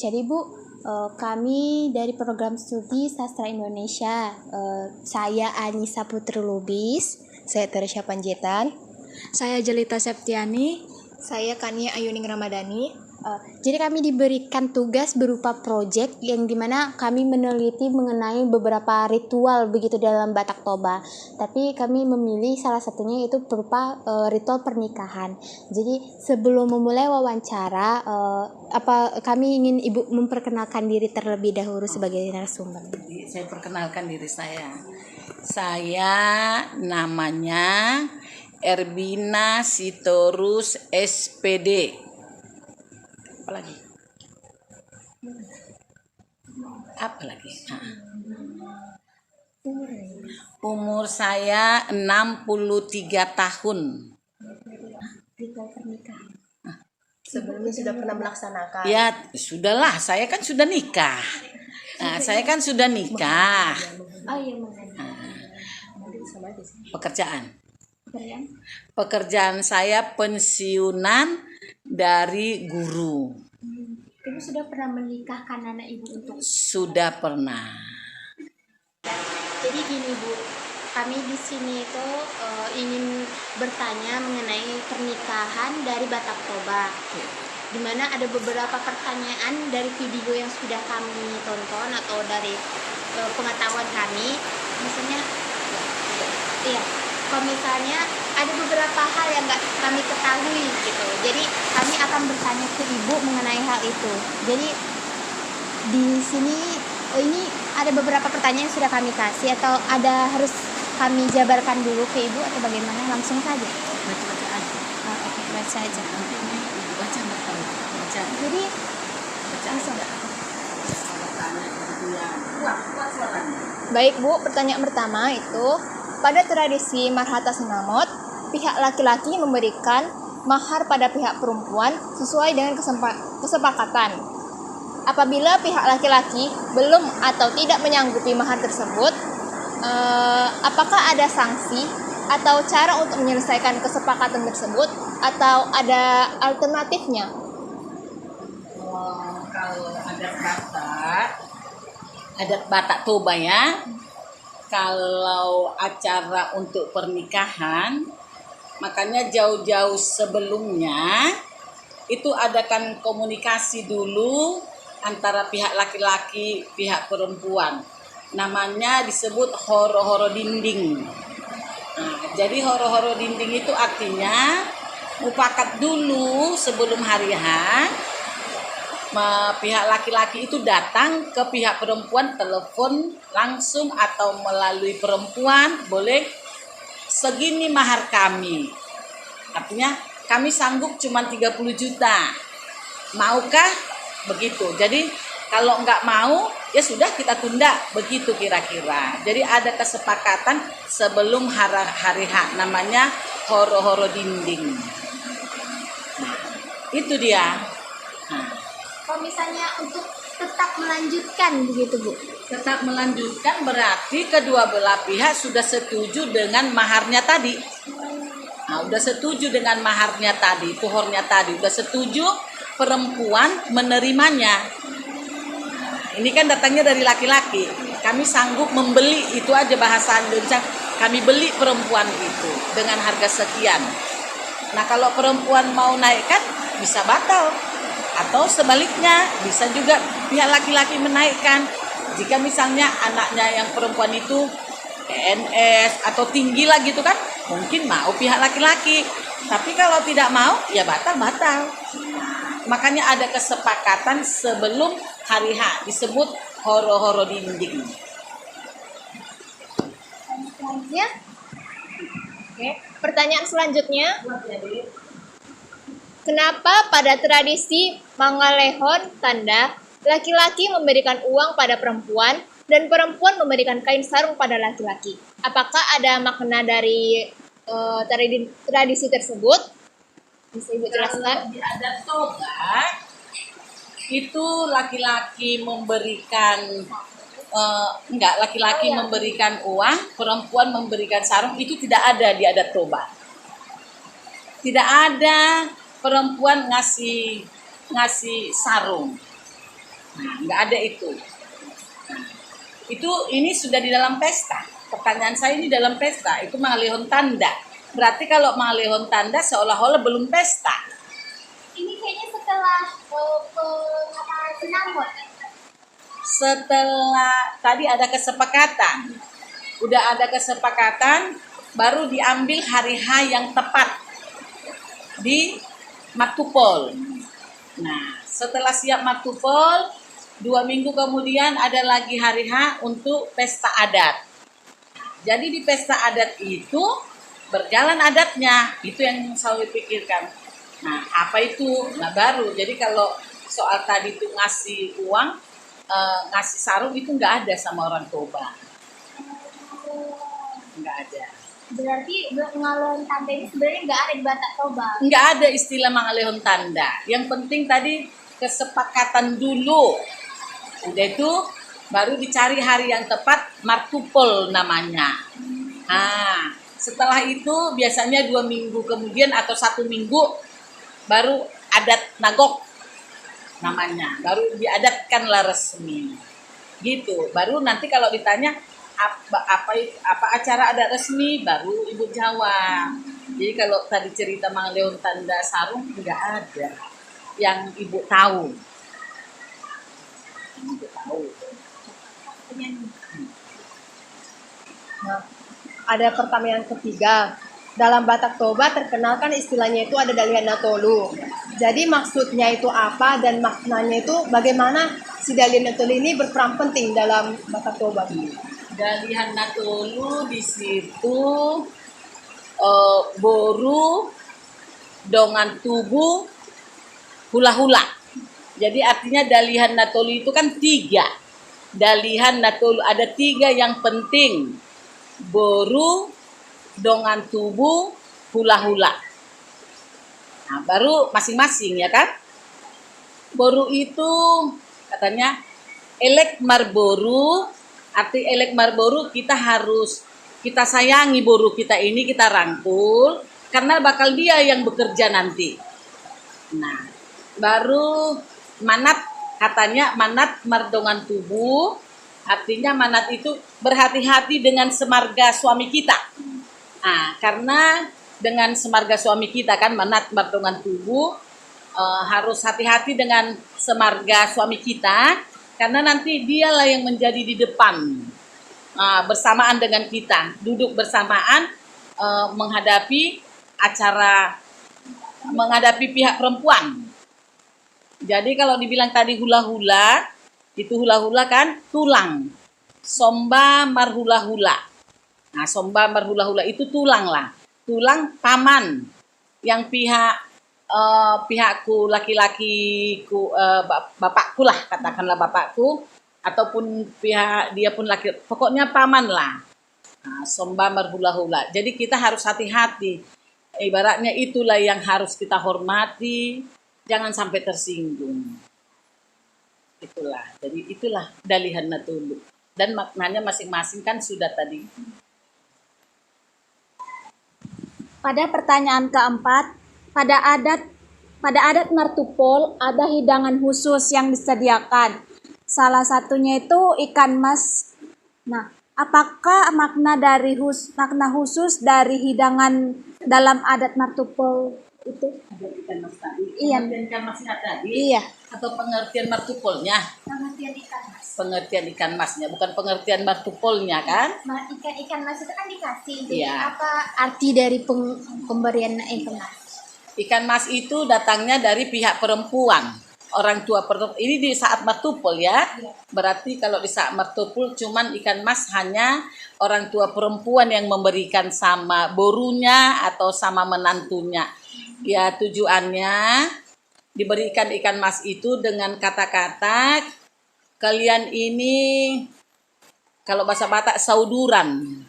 Jadi Bu, kami dari program studi Sastra Indonesia, saya Anissa Putri Lubis, Saya Teresya Panjaitan. Saya Jelita Septiani. Saya Kania Ayuning Ramadhani. jadi kami diberikan tugas berupa proyek yang dimana kami meneliti mengenai beberapa ritual begitu dalam Batak Toba. Tapi kami memilih salah satunya yaitu berupa ritual pernikahan. Jadi sebelum memulai wawancara, kami ingin Ibu memperkenalkan diri terlebih dahulu sebagai narasumber. Saya perkenalkan diri saya. Saya namanya Erbina Sitorus SPD. Apa lagi? Umur saya 63 tahun. Ritual pernikahan. Sebelumnya sudah pernah melaksanakan. Ya, sudahlah, saya kan sudah nikah. Saya kan sudah nikah. Oh iya, Mas. Pekerjaan saya pensiunan dari guru. Ibu sudah pernah menikahkan anak Ibu untuk? Sudah pernah. Jadi gini Bu, kami di sini itu ingin bertanya mengenai pernikahan dari Batak Toba. Di mana ada beberapa pertanyaan dari video yang sudah kami tonton atau dari pengetahuan kami. Misalnya, kalau misalnya ada beberapa hal yang nggak kami ketahui gitu. Jadi kami akan bertanya ke Ibu mengenai hal itu. Jadi di sini ini ada beberapa pertanyaan yang sudah kami kasih atau ada harus kami jabarkan dulu ke Ibu atau bagaimana? Langsung saja. Baca aja. Oke, baca aja. Baca. Jadi langsung. Baik Bu, pertanyaan pertama itu, pada tradisi Marhata Sinamot, pihak laki-laki memberikan mahar pada pihak perempuan sesuai dengan kesepakatan. Apabila pihak laki-laki belum atau tidak menyanggupi mahar tersebut, apakah ada sanksi atau cara untuk menyelesaikan kesepakatan tersebut atau ada alternatifnya? Kalau adat Batak Toba ya, kalau acara untuk pernikahan, makanya jauh-jauh sebelumnya itu adakan komunikasi dulu antara pihak laki-laki, pihak perempuan. Namanya disebut horo-horo dinding. Jadi horo-horo dinding itu artinya mufakat dulu sebelum hari H. Pihak laki-laki itu datang ke pihak perempuan, telepon langsung atau melalui perempuan, boleh segini mahar kami. Artinya kami sanggup cuma 30 juta. Maukah? Begitu. Jadi kalau enggak mau, ya sudah kita tunda. Begitu kira-kira. Jadi ada kesepakatan sebelum hari H. Namanya horo-horo dinding. Itu dia. kalau misalnya untuk tetap melanjutkan begitu Bu? Tetap melanjutkan berarti kedua belah pihak sudah setuju dengan maharnya tadi. Udah setuju dengan maharnya tadi, puhornya tadi, udah setuju perempuan menerimanya. Ini kan datangnya dari laki-laki. Kami sanggup membeli, itu aja bahasa Indonesia. Kami beli perempuan itu dengan harga sekian. Nah kalau perempuan mau naikkan bisa batal. Atau sebaliknya bisa juga pihak laki-laki menaikkan. Jika misalnya anaknya yang perempuan itu PNS atau tinggi lah gitu kan, mungkin mau pihak laki-laki. Tapi kalau tidak mau, ya batal. Makanya ada kesepakatan sebelum hari H, disebut horo-horo dinding. Selanjutnya, pertanyaan selanjutnya, kenapa pada tradisi Mangalehon Tanda, laki-laki memberikan uang pada perempuan dan perempuan memberikan kain sarung pada laki-laki? Apakah ada makna dari tradisi tersebut? Bisa Ibu jelaskan? Di adat Toba itu laki-laki memberikan memberikan uang, perempuan memberikan sarung, itu tidak ada di adat Toba. Tidak ada perempuan ngasih sarung. Nah, nggak ada itu. Nah, itu ini sudah di dalam pesta. Pertanyaan saya ini dalam pesta, itu mangalihon tanda. Berarti kalau mangalihon tanda seolah-olah belum pesta. Ini kayaknya setelah penamot. Setelah tadi ada kesepakatan, udah ada kesepakatan, baru diambil hari H yang tepat di Matupol. Nah, setelah siap Matupol, 2 minggu kemudian ada lagi hari H untuk pesta adat. Jadi di pesta adat itu berjalan adatnya, itu yang selalu dipikirkan. Nah, apa itu? Nah, baru. Jadi kalau soal tadi itu ngasih uang, ngasih sarung itu nggak ada sama orang Toba. Nggak ada. Berarti pengalon tanda ini sebenarnya nggak ada di Batak Toba. Nggak ada istilah mangalihon tanda. Yang penting tadi kesepakatan dulu. Udah itu baru dicari hari yang tepat, Martupol namanya. Nah, setelah itu biasanya 2 minggu kemudian atau 1 minggu baru adat nagok namanya. Baru diadatkanlah resmi. Gitu. Baru nanti kalau ditanya apa acara adat resmi baru ibu jawab. Jadi kalau tadi cerita mangalihon tanda sarung nggak ada yang ibu tahu. Yang ibu tahu. Nah, ada pertanyaan ketiga. Dalam Batak Toba terkenal kan istilahnya itu ada dalihan natolu. Jadi maksudnya itu apa dan maknanya itu bagaimana si dalihan natolu ini berperan penting dalam Batak Toba? Dalihan natolu di situ boru, dongan tubuh, hula-hula. Jadi artinya dalihan natolu itu kan 3. Dalihan natolu ada 3 yang penting. Boru, dongan tubuh, hula-hula. Nah, baru masing-masing ya kan? Boru itu katanya elek marboru, arti elek marboru kita sayangi boru kita ini, kita rangkul karena bakal dia yang bekerja nanti. Nah, baru manat katanya manat mardongan tubuh, artinya manat itu berhati-hati dengan semarga suami kita. Nah, karena dengan semarga suami kita kan manat mardongan tubuh, harus hati-hati dengan semarga suami kita karena nanti dialah yang menjadi di depan bersamaan dengan kita, duduk bersamaan menghadapi pihak perempuan. Jadi kalau dibilang tadi hula-hula, itu hula-hula kan tulang. Somba marhula-hula. Nah, somba marhula-hula itu tulang lah. Tulang paman yang pihakku laki-lakiku, bapakku lah, katakanlah bapakku, ataupun pihak dia pun laki, pokoknya paman lah. Nah, somba marhula-hula. Jadi kita harus hati-hati. Ibaratnya itulah yang harus kita hormati. Jangan sampai tersinggung. Itulah. Jadi itulah dalihan natulu. Dan maknanya masing-masing kan sudah tadi. Pada pertanyaan keempat, pada adat Martupol ada hidangan khusus yang disediakan. Salah satunya itu ikan mas. Nah, apakah makna khusus dari hidangan dalam adat Martupol itu? Ada ikan mas tadi. Iya. Pengertian ikan masnya tadi. Iya. Atau pengertian martupolnya. Pengertian ikan mas. Pengertian ikan masnya, bukan pengertian martupolnya kan? Ikan mas itu kan dikasih. Jadi Iya. apa arti dari pemberian ikan mas? Ikan mas itu datangnya dari pihak perempuan. Orang tua perempuan. Ini di saat martupol ya. Berarti kalau di saat martupol cuman ikan mas hanya orang tua perempuan yang memberikan sama borunya atau sama menantunya. Ya, tujuannya diberikan ikan mas itu dengan kata-kata kalian ini, kalau bahasa Batak, sauduran.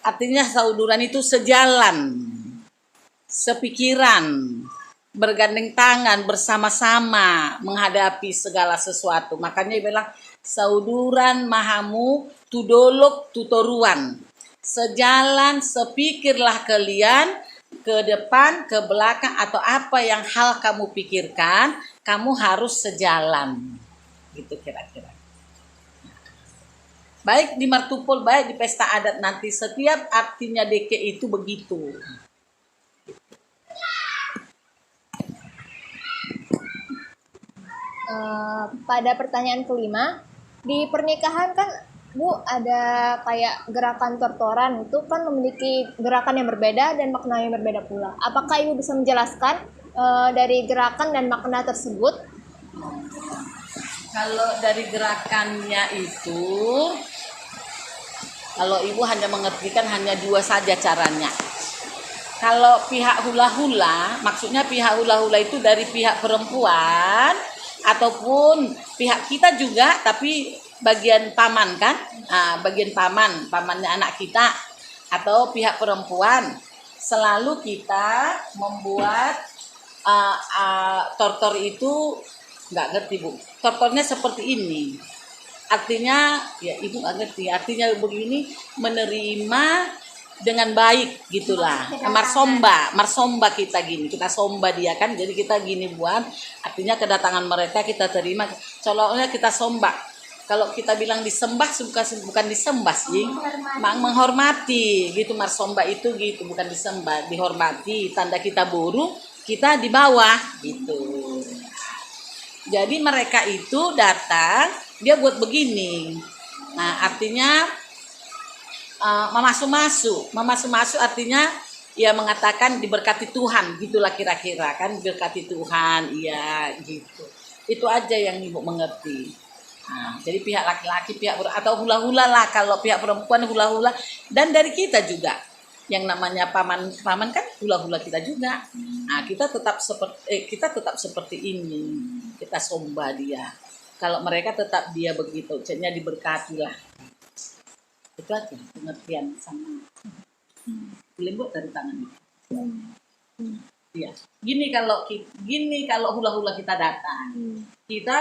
Artinya sauduran itu sejalan, sepikiran, bergandeng tangan, bersama-sama menghadapi segala sesuatu. Makanya dia bilang sauduran mahamu tudolok tutoruan. Sejalan, sepikirlah kalian ke depan, ke belakang, atau apa yang hal kamu pikirkan, kamu harus sejalan. gitu kira-kira. Baik di martupol, baik di pesta adat nanti setiap artinya deke itu begitu. Pada pertanyaan kelima, di pernikahan kan Bu ada kayak gerakan tortoran itu kan memiliki gerakan yang berbeda dan makna yang berbeda pula. Apakah Ibu bisa menjelaskan dari gerakan dan makna tersebut? Kalau dari gerakannya itu, kalau ibu hanya mengertikan hanya dua saja caranya. Kalau pihak hula-hula, maksudnya pihak hula-hula itu dari pihak perempuan ataupun pihak kita juga, tapi bagian paman kan, bagian pamannya anak kita atau pihak perempuan. Selalu kita membuat tortor itu nggak ngerti Bu. Tortornya seperti ini. Artinya ya ibu nggak ngerti. Artinya begini, menerima dengan baik gitulah. Marsomba kita gini. Kita somba dia kan. Jadi kita gini buat. Artinya kedatangan mereka kita terima. Seolah-olah kita somba. Kalau kita bilang disembah bukan disembah sih. Menghormati gitu. Marsomba itu gitu, bukan disembah, dihormati. Tanda kita burung, kita di bawah gitu. Jadi mereka itu datang, dia buat begini. Nah, artinya Memasu artinya ya mengatakan diberkati Tuhan, gitulah kira-kira kan, diberkati Tuhan, iya gitu. Itu aja yang ibu mengerti. Nah, jadi pihak laki-laki, atau hula-hula lah, kalau pihak perempuan hula-hula, dan dari kita juga. Yang namanya paman kan hula-hula kita juga. Nah, kita tetap seperti ini. Kita somba dia. Kalau mereka tetap dia begitu, jadinya diberkati lah. Itu aja pengertian sama. Lembut dari tangan. Iya. Gini kalau hula-hula kita datang.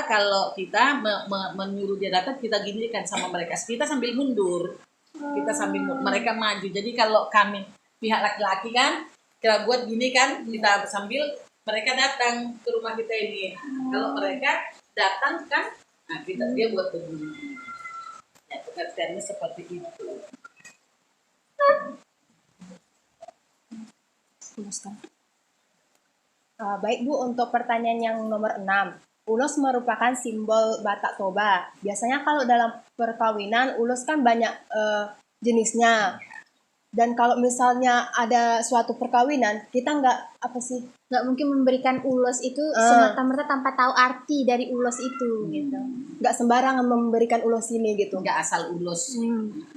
Kalau kita menyuruh dia datang, kita gini kan sama mereka. Kita sambil mundur. Mereka maju. Jadi kalau kami pihak laki-laki kan kita buat gini kan, kita sambil mereka datang ke rumah kita ini. Kalau mereka datang kan, nah dia buat begini. Ya, pengertiannya seperti itu. Baik Bu, untuk pertanyaan yang nomor 6. Ulos merupakan simbol Batak Toba. Biasanya kalau dalam perkawinan, ulos kan banyak jenisnya. Dan kalau misalnya ada suatu perkawinan, kita nggak mungkin memberikan ulos itu semata-mata tanpa tahu arti dari ulos itu gitu. nggak sembarangan memberikan ulos ini gitu. Nggak asal ulos.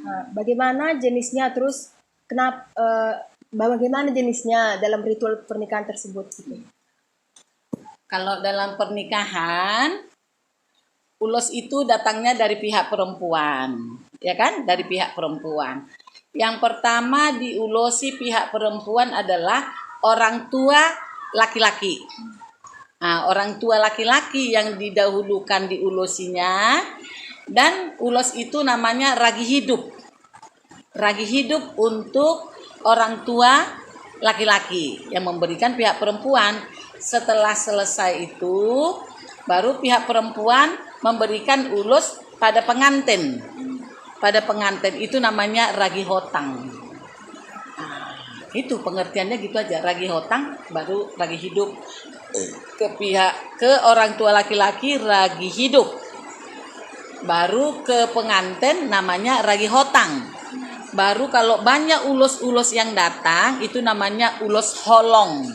Nah, bagaimana jenisnya, terus bagaimana jenisnya dalam ritual pernikahan tersebut gitu. Kalau dalam pernikahan, ulos itu datangnya dari pihak perempuan, ya kan? Dari pihak perempuan. Yang pertama diulosi pihak perempuan adalah orang tua laki-laki. Nah, orang tua laki-laki yang didahulukan diulosinya, dan ulos itu namanya ragi hidup. Ragi hidup untuk orang tua laki-laki yang memberikan pihak perempuan. Setelah selesai itu, baru pihak perempuan memberikan ulos pada pengantin. Pada pengantin itu namanya ragi hotang. Nah, itu pengertiannya gitu aja. Ragi hotang, baru ragi hidup. Ke orang tua laki-laki ragi hidup. Baru ke pengantin namanya ragi hotang. Baru kalau banyak ulos-ulos yang datang, itu namanya ulos holong.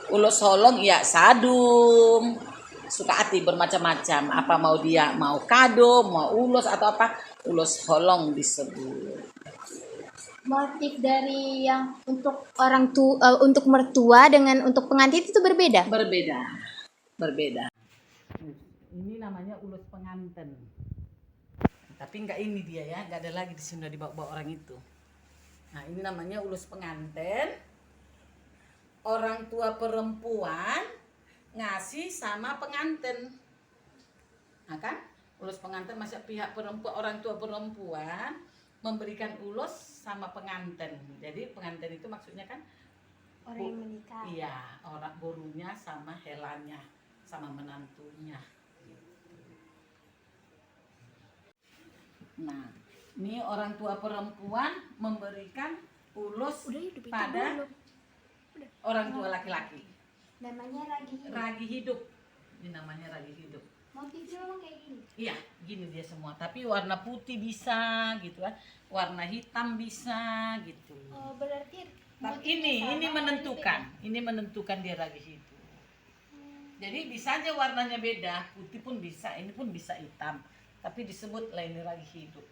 Ulos holong ya sadum, suka hati bermacam-macam. Apa mau dia mau kado, mau ulos atau apa, ulos holong disebut. Motif dari yang untuk orang tua, untuk mertua dengan untuk pengantin itu berbeda. Berbeda. Ini namanya ulos pengantin. Tapi enggak ini dia ya, enggak ada lagi di sini, udah dibawa orang itu. Nah, ini namanya ulus pengantin. Orang tua perempuan ngasih sama pengantin. Nah kan, ulus pengantin masih pihak perempuan, orang tua perempuan memberikan ulos sama pengantin. Jadi pengantin itu maksudnya kan Orang yang menikah. Iya, orang gurunya sama helanya, sama menantunya. Nah, ini orang tua perempuan memberikan ulos pada orang tua laki-laki. Namanya ragi. Ragi hidup. Ini namanya ragi hidup. Motifnya memang kayak gini. Iya, gini dia semua. Tapi warna putih bisa gitu kan. Warna hitam bisa gitu. Oh, berarti Tapi ini menentukan. Ini menentukan dia ragi hidup. Jadi bisa aja warnanya beda, putih pun bisa, ini pun bisa hitam. Tapi disebut ini ragi hidup.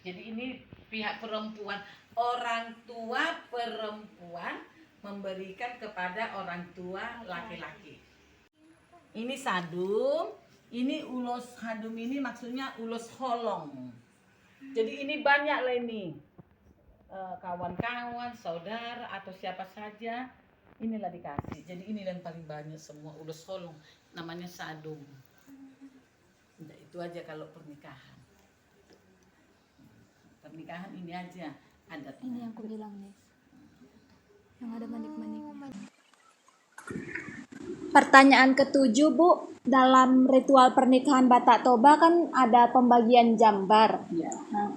Jadi ini pihak perempuan, orang tua perempuan memberikan kepada orang tua laki-laki. Ini sadum, ini ulos hadum, ini maksudnya ulos holong. Jadi ini banyak lah ini. Kawan-kawan, saudara atau siapa saja, inilah dikasih. Jadi ini yang paling banyak semua ulos holong, namanya sadum. Nah, itu aja kalau pernikahan. Pernikahan ini aja adatnya. Ini yang aku bilang nih. Yang ada manik-manik. Pertanyaan ketujuh, Bu. Dalam ritual pernikahan Batak Toba kan ada pembagian jambar. Ya. Nah,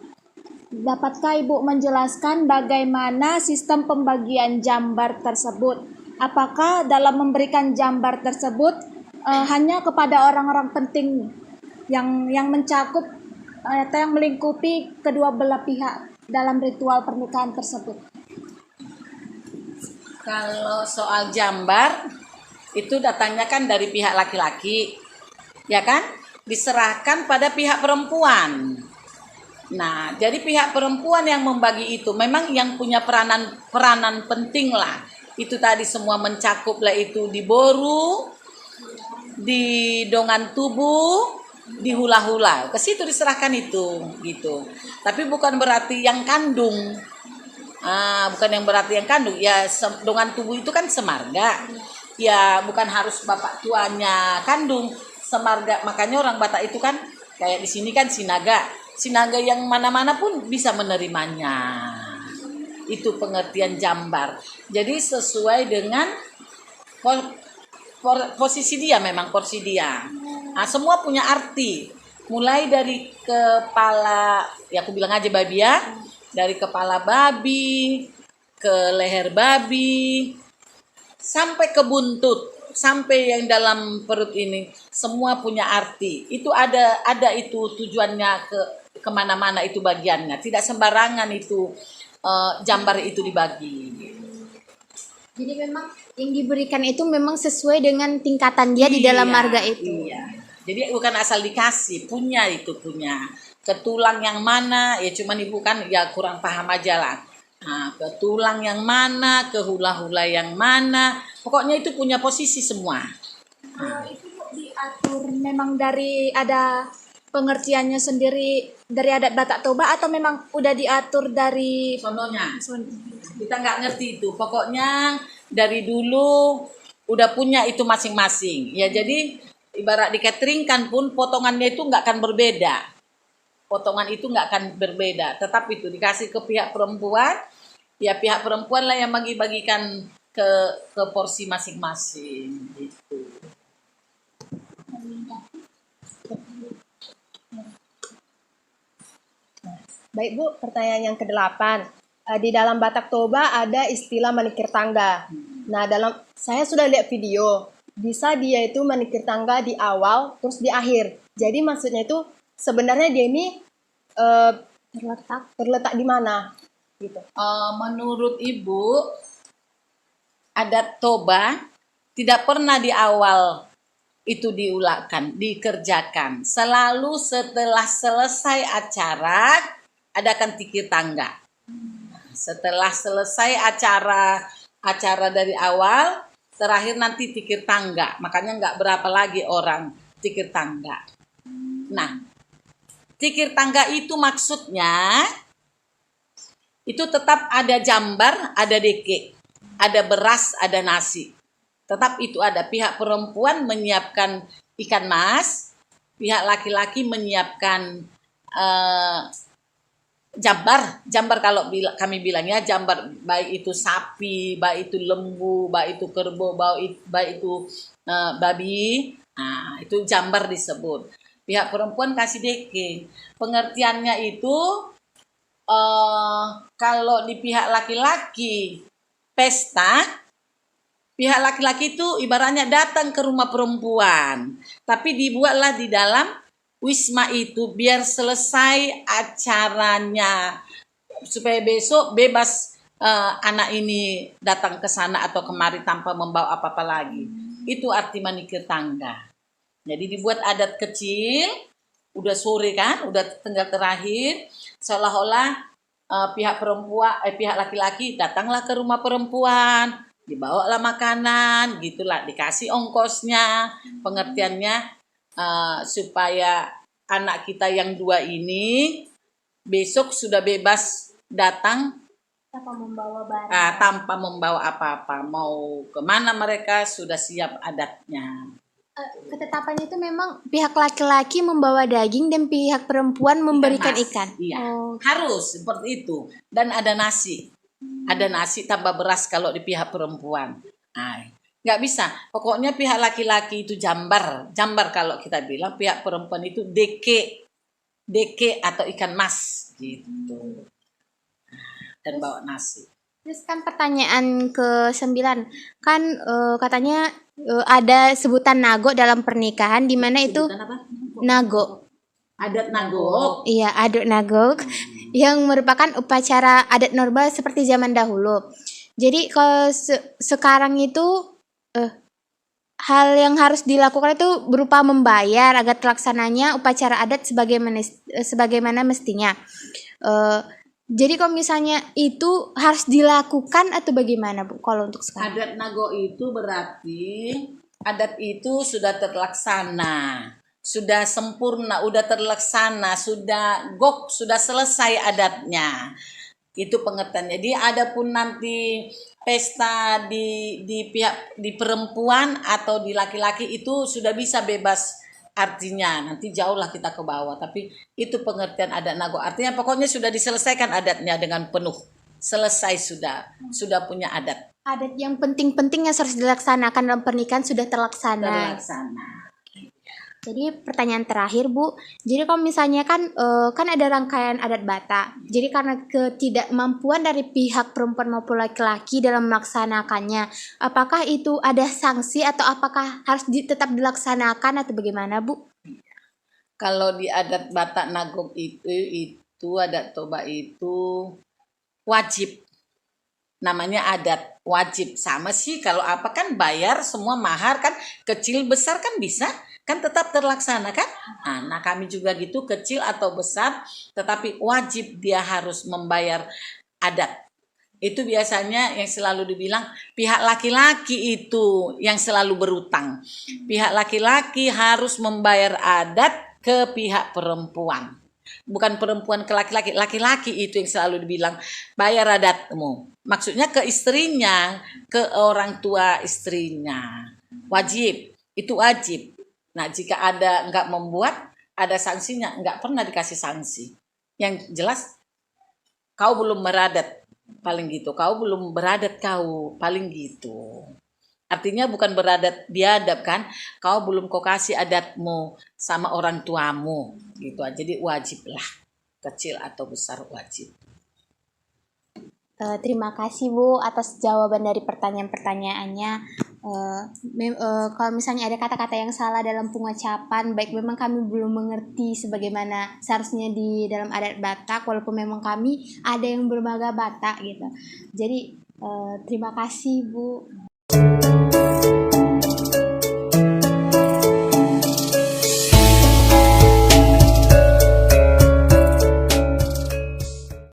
dapatkah Ibu menjelaskan bagaimana sistem pembagian jambar tersebut? Apakah dalam memberikan jambar tersebut hanya kepada orang-orang penting yang mencakup atau yang melingkupi kedua belah pihak dalam ritual pernikahan tersebut? Kalau soal jambar itu datangnya kan dari pihak laki-laki, ya kan? Diserahkan pada pihak perempuan. Nah, jadi pihak perempuan yang membagi itu memang yang punya peranan penting lah. Itu tadi semua mencakup lah, itu di boru, di dongan tubuh, di hula-hula. Ke situ diserahkan itu, gitu. Tapi bukan berarti yang kandung. Bukan yang berarti yang kandung. Ya, dongan tubuh itu kan semarga. Ya, bukan harus bapak tuanya kandung, semarga. Makanya orang Batak itu kan kayak di sini kan sinaga. Sinaga yang mana-mana pun bisa menerimanya. Itu pengertian jambar. Jadi sesuai dengan posisi dia, memang porsi dia. Semua punya arti. Mulai dari kepala, ya aku bilang aja babi ya. Dari kepala babi, ke leher babi, sampai ke buntut, sampai yang dalam perut ini, semua punya arti. Itu ada itu tujuannya kemana-mana itu bagiannya. Tidak sembarangan itu jambar itu dibagi. Jadi memang yang diberikan itu memang sesuai dengan tingkatan dia di dalam marga itu. Iya. Jadi bukan asal dikasih, punya. Ke tulang yang mana, ya cuman ibu kan ya kurang paham aja lah. Ke tulang yang mana, ke hula-hula yang mana, pokoknya itu punya posisi semua. Itu diatur memang dari ada pengertiannya sendiri dari adat Batak Toba atau memang udah diatur dari Sononya. Kita nggak ngerti itu. Pokoknya dari dulu udah punya itu masing-masing. Ya jadi ibarat di catering kan pun potongannya itu nggak akan berbeda. Potongan itu nggak akan berbeda. Tetap itu dikasih ke pihak perempuan. Ya pihak perempuan lah yang bagi-bagikan ke porsi masing-masing. Gitu. Baik Bu, pertanyaan yang ke-8. Di dalam Batak Toba ada istilah manikir tangga. Nah, saya sudah lihat video. Bisa dia itu manikir tangga di awal, terus di akhir. Jadi maksudnya itu sebenarnya dia ini terletak di mana? Gitu. Menurut ibu, adat Toba tidak pernah di awal itu dikerjakan. Selalu setelah selesai acara adakan tikir tangga. Setelah selesai acara dari awal, terakhir nanti tikir tangga. Makanya nggak berapa lagi orang tikir tangga. Nah, tikir tangga itu maksudnya itu tetap ada jambar, ada deke, ada beras, ada nasi. Tetap itu ada. Pihak perempuan menyiapkan ikan mas, pihak laki-laki menyiapkan jambar kalau kami bilangnya jambar, baik itu sapi, baik itu lembu, baik itu kerbau, baik itu babi. Nah, itu jambar disebut. pihak perempuan kasih deke. Pengertiannya itu kalau di pihak laki-laki pesta, pihak laki-laki itu ibaratnya datang ke rumah perempuan, tapi dibuatlah di dalam wisma itu biar selesai acaranya, supaya besok bebas anak ini datang ke sana atau kemari tanpa membawa apa-apa lagi. Itu arti manikir tangga. Jadi dibuat adat kecil, udah sore kan, udah tengah terakhir, seolah-olah pihak perempuan, pihak laki-laki datanglah ke rumah perempuan, dibawalah makanan, gitulah, dikasih ongkosnya. Pengertiannya supaya anak kita yang dua ini besok sudah bebas datang Tanpa membawa barang. tanpa membawa apa-apa. Mau kemana mereka sudah siap adatnya. Ketetapannya itu memang pihak laki-laki membawa daging dan pihak perempuan memberikan Mas. ikan. Iya, Oh, harus seperti itu. Dan ada nasi. Ada nasi tambah beras kalau di pihak perempuan. Nah, nggak bisa. Pokoknya pihak laki-laki itu jambar. Jambar kalau kita bilang, pihak perempuan itu deke. Deke atau ikan mas gitu. Dan bawa nasi. terus kan pertanyaan ke-9 kan katanya ada sebutan nago dalam pernikahan di mana itu Sebutan apa? nago. Adat nagok. Iya, aduk nagok yang merupakan upacara adat normal seperti zaman dahulu. Jadi kalau sekarang itu hal yang harus dilakukan itu berupa membayar agar terlaksananya upacara adat sebagaimana mestinya. Jadi kalau misalnya itu harus dilakukan atau bagaimana Bu kalau untuk sekarang? Adat nago itu berarti adat itu sudah terlaksana, sudah sempurna, udah terlaksana, sudah gok, sudah selesai adatnya. Itu pengertian. Jadi adapun nanti pesta di pihak di perempuan atau di laki-laki itu sudah bisa bebas artinya. Nanti jauh lah kita ke bawah, tapi itu pengertian adat nago. Artinya pokoknya sudah diselesaikan adatnya dengan penuh. Selesai sudah punya adat. Adat yang penting-penting yang harus dilaksanakan dalam pernikahan sudah terlaksana. Jadi pertanyaan terakhir Bu, jadi kalau misalnya kan ada rangkaian adat Batak. Jadi karena ketidakmampuan dari pihak perempuan maupun laki-laki dalam melaksanakannya, apakah itu ada sanksi atau apakah harus tetap dilaksanakan atau bagaimana Bu? Kalau di adat Batak Nagok itu adat Toba itu wajib. Namanya adat wajib. Sama sih kalau apa kan bayar semua mahar kan, kecil besar kan bisa kan tetap terlaksana kan. Nah kami juga gitu, kecil atau besar tetapi wajib dia harus membayar adat. Itu biasanya yang selalu dibilang pihak laki-laki itu yang selalu berutang. Pihak laki-laki harus membayar adat ke pihak perempuan. Bukan perempuan ke laki-laki, laki-laki itu yang selalu dibilang bayar adatmu. Maksudnya ke istrinya, ke orang tua istrinya. Wajib, itu wajib. Nah jika ada nggak membuat, ada sanksinya, nggak pernah dikasih sanksi. Yang jelas kau belum beradat, paling gitu. Kau belum beradat kau, paling gitu. Artinya bukan beradat biadab kan, kau belum kau kasih adatmu sama orang tuamu gitu. Jadi wajib lah, kecil atau besar wajib. Terima kasih Bu atas jawaban dari pertanyaan-pertanyaannya. Kalau misalnya ada kata-kata yang salah dalam pengucapan, baik memang kami belum mengerti sebagaimana seharusnya di dalam adat Batak, walaupun memang kami ada yang berbaga Batak gitu. Jadi terima kasih Bu.